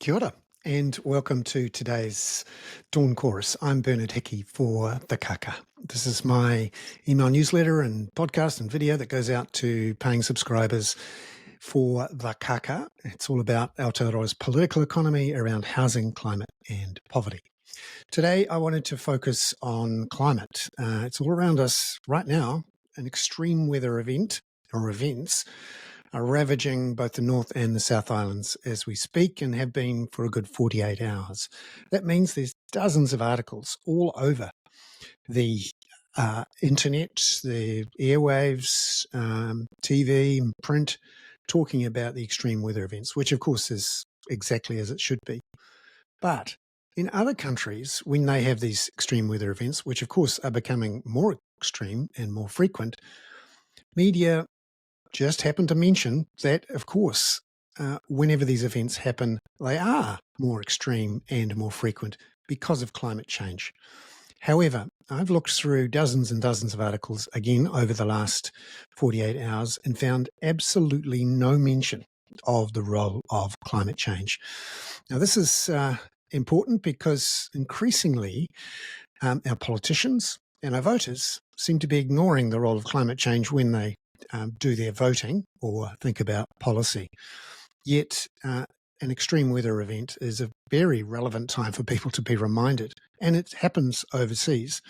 Kia ora, and welcome to today's Dawn Chorus. I'm Bernard Hickey for The Kaka. This is my email newsletter and podcast and video that goes out to paying subscribers for The Kaka. It's all about Aotearoa's political economy around housing, climate and poverty. Today, I wanted to focus on climate. It's all around us right now. An extreme weather event or events are ravaging both the North and the South Islands as we speak and have been for a good 48 hours. That means there's dozens of articles all over the internet, the airwaves, TV, and print, talking about the extreme weather events, which of course is exactly as it should be. But in other countries, when they have these extreme weather events, which of course are becoming more extreme and more frequent, media just happen to mention that, of course, whenever these events happen, they are more extreme and more frequent because of climate change. However, I've looked through dozens and dozens of articles again over the last 48 hours and found absolutely no mention of the role of climate change. Now, this is important because increasingly our politicians and our voters seem to be ignoring the role of climate change when they do their voting or think about policy. Yet an extreme weather event is a very relevant time for people to be reminded, and it happens overseas.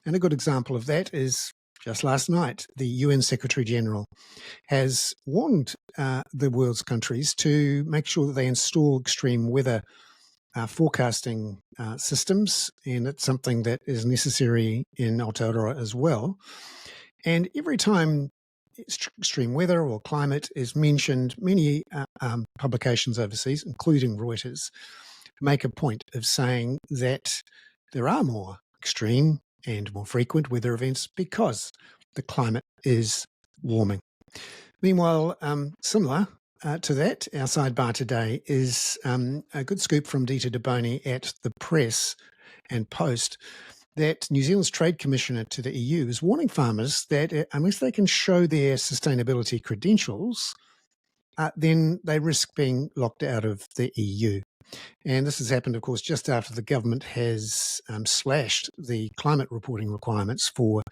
And a good example of that is just last night, the UN Secretary General has warned the world's countries to make sure that they install extreme weather forecasting systems, and it's something that is necessary in Aotearoa as well. And every time extreme weather or climate is mentioned, many publications overseas, including Reuters, make a point of saying that there are more extreme and more frequent weather events because the climate is warming. Meanwhile, similar to that, our sidebar today is a good scoop from Dita DeBoni at the Press and Post that New Zealand's Trade Commissioner to the EU is warning farmers that unless they can show their sustainability credentials, then they risk being locked out of the EU. And this has happened, of course, just after the government has slashed the climate reporting requirements for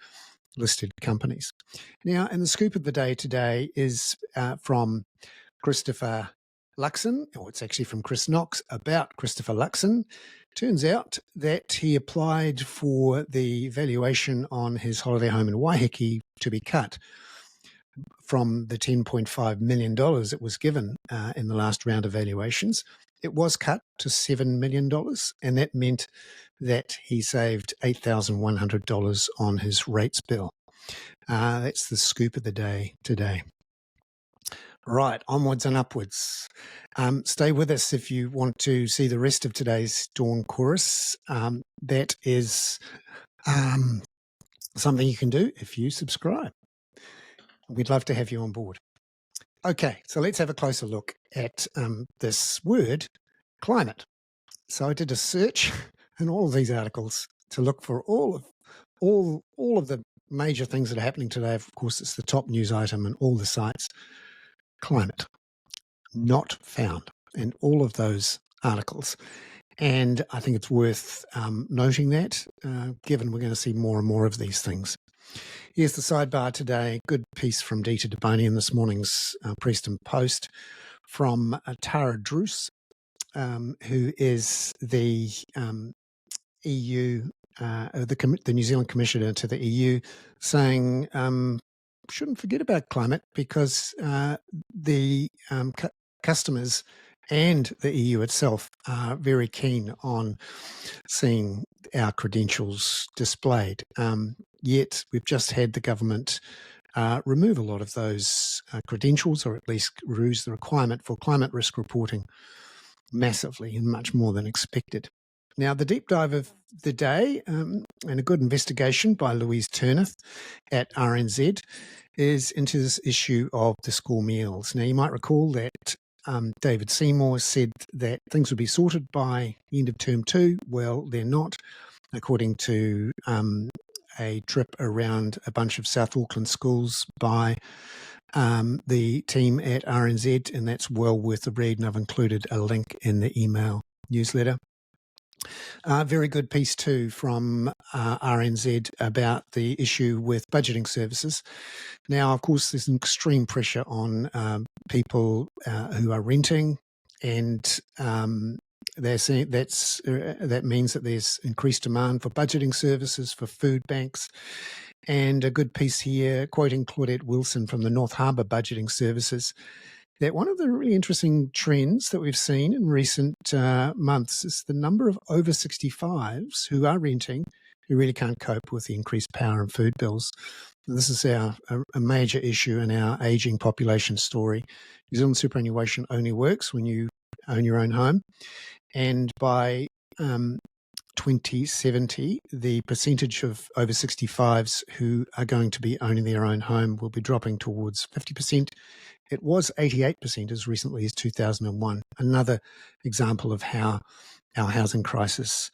listed companies. Now, and the scoop of the day today is from Christopher Luxon, or it's actually from Chris Knox about Christopher Luxon. Turns out that he applied for the valuation on his holiday home in Waiheke to be cut from the $10.5 million it was given in the last round of valuations. It was cut to $7 million, and that meant that he saved $8,100 on his rates bill. That's the scoop of the day today. Right, onwards and upwards. Stay with us if you want to see the rest of today's Dawn Chorus. That is something you can do if you subscribe. We'd love to have you on board. Okay, so let's have a closer look at this word, climate. So I did a search in all of these articles to look for all of the major things that are happening today. Of course, it's the top news item in all the sites. Climate, not found in all of those articles. And I think it's worth noting that, given we're going to see more and more of these things. Here's the sidebar today. Good piece from Dita DeBoni in this morning's Preston Post from Tara Druce, who is the EU, the New Zealand Commissioner to the EU, saying shouldn't forget about climate because the customers and the EU itself are very keen on seeing our credentials displayed. Yet we've just had the government remove a lot of those credentials, or at least reduce the requirement for climate risk reporting massively and much more than expected. Now, the deep dive of the day and a good investigation by Louise Turneth at RNZ is into this issue of the school meals. Now, you might recall that David Seymour said that things would be sorted by the end of term 2. Well, they're not, according to a trip around a bunch of South Auckland schools by the team at RNZ, and that's well worth a read, and I've included a link in the email newsletter. Very good piece too from RNZ about the issue with budgeting services. Now, of course, there's an extreme pressure on people who are renting, and they're saying that means that there's increased demand for budgeting services for food banks. And a good piece here, quoting Claudette Wilson from the North Harbour Budgeting Services, that one of the really interesting trends that we've seen in recent months is the number of over 65s who are renting who really can't cope with the increased power and food bills. This is a major issue in our ageing population story. New Zealand superannuation only works when you own your own home. And by 2070, the percentage of over 65s who are going to be owning their own home will be dropping towards 50%. It was 88% as recently as 2001. Another example of how our housing crisis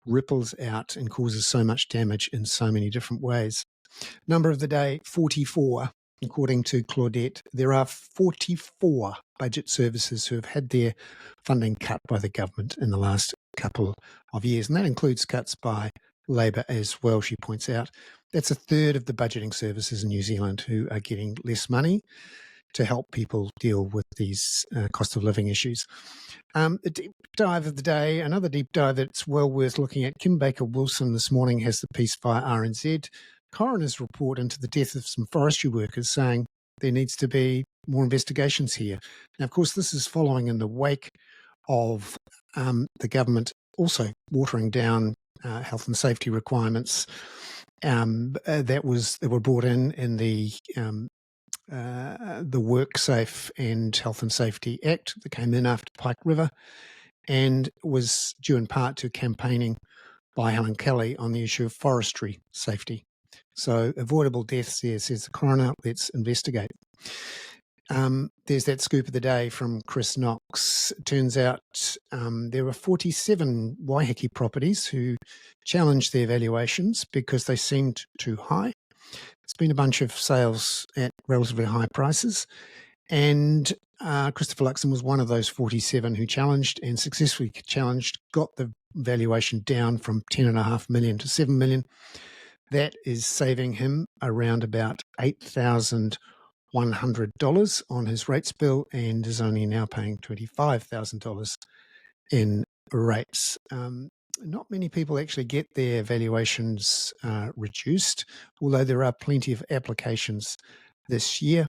ripples out and causes so much damage in so many different ways. Number of the day, 44. According to Claudette, there are 44 budget services who have had their funding cut by the government in the last couple of years. And that includes cuts by Labor as well, she points out. That's a third of the budgeting services in New Zealand who are getting less money to help people deal with these cost of living issues. The deep dive of the day, another deep dive that's well worth looking at. Kim Baker-Wilson this morning has the piece via RNZ. Coroner's report into the death of some forestry workers, saying there needs to be more investigations here. Now, of course, this is following in the wake of the government also watering down health and safety requirements that were brought in the WorkSafe and Health and Safety Act that came in after Pike River, and was due in part to campaigning by Helen Kelly on the issue of forestry safety. So avoidable deaths here, says the coroner. Let's investigate. There's that scoop of the day from Chris Knox. It turns out there were 47 Waiheke properties who challenged their valuations because they seemed too high. It's been a bunch of sales at relatively high prices. And Christopher Luxon was one of those 47 who challenged and successfully challenged, got the valuation down from $10.5 million to $7 million. That is saving him around about $8,100 on his rates bill, and is only now paying $25,000 in rates. Not many people actually get their valuations reduced, although there are plenty of applications this year.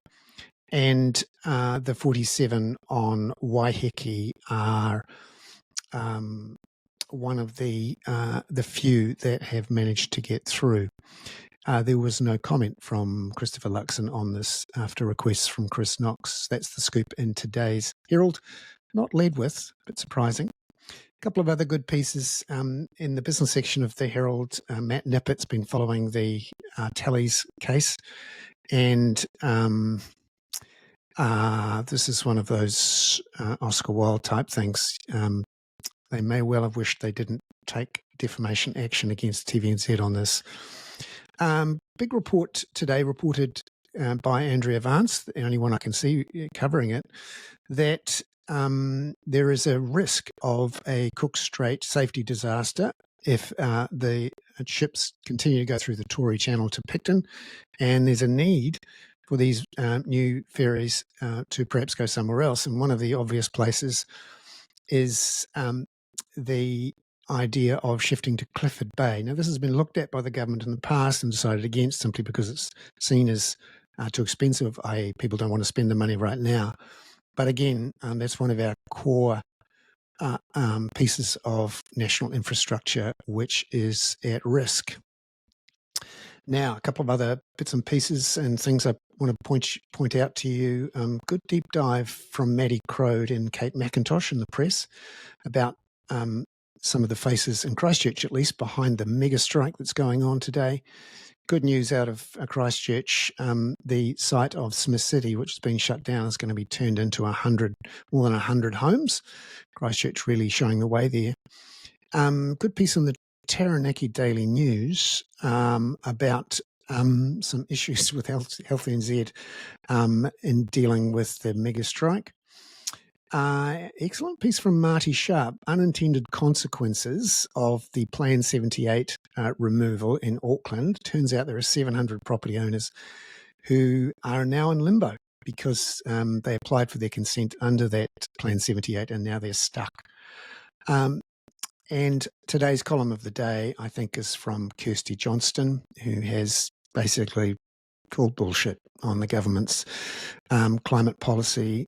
And the 47 on Waiheke are one of the few that have managed to get through. There was no comment from Christopher Luxon on this after requests from Chris Knox. That's the scoop in today's Herald. Not led with, but surprising. A couple of other good pieces in the business section of the Herald. Matt Nippett's been following the Tallies case, and this is one of those Oscar Wilde type things. They may well have wished they didn't take defamation action against TVNZ on this. Big report today, reported by Andrea Vance, the only one I can see covering it, that there is a risk of a Cook Strait safety disaster if the ships continue to go through the Tory Channel to Picton, and there's a need for these new ferries to perhaps go somewhere else. And one of the obvious places is the idea of shifting to Clifford Bay. Now, this has been looked at by the government in the past and decided against, simply because it's seen as too expensive, i.e. people don't want to spend the money right now. But again, that's one of our core pieces of national infrastructure which is at risk. Now, a couple of other bits and pieces and things I want to point out to you. Good deep dive from Maddie Crode and Kate McIntosh in the press about some of the faces in Christchurch, at least, behind the mega strike that's going on today. Good news out of Christchurch. The site of Smith City, which has been shut down, is going to be turned into more than 100 homes. Christchurch really showing the way there. Good piece in the Taranaki Daily News about some issues with Health NZ in dealing with the mega strike. Excellent piece from Marty Sharp, unintended consequences of the Plan 78 removal in Auckland. Turns out there are 700 property owners who are now in limbo because they applied for their consent under that Plan 78 and now they're stuck. And today's column of the day, I think, is from Kirsty Johnston, who has basically called bullshit on the government's climate policies,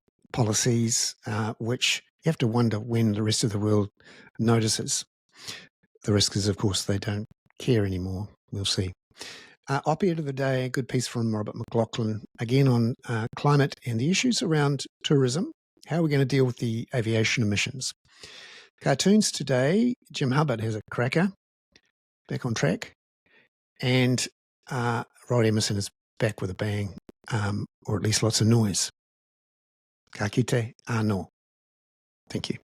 which you have to wonder when the rest of the world notices. The risk is, of course, they don't care anymore. We'll see. Op-ed of the day, a good piece from Robert McLaughlin, again on climate and the issues around tourism. How are we going to deal with the aviation emissions? Cartoons today, Jim Hubbard has a cracker, back on track, and Rod Emerson is back with a bang, or at least lots of noise. Ka kite anō. Thank you.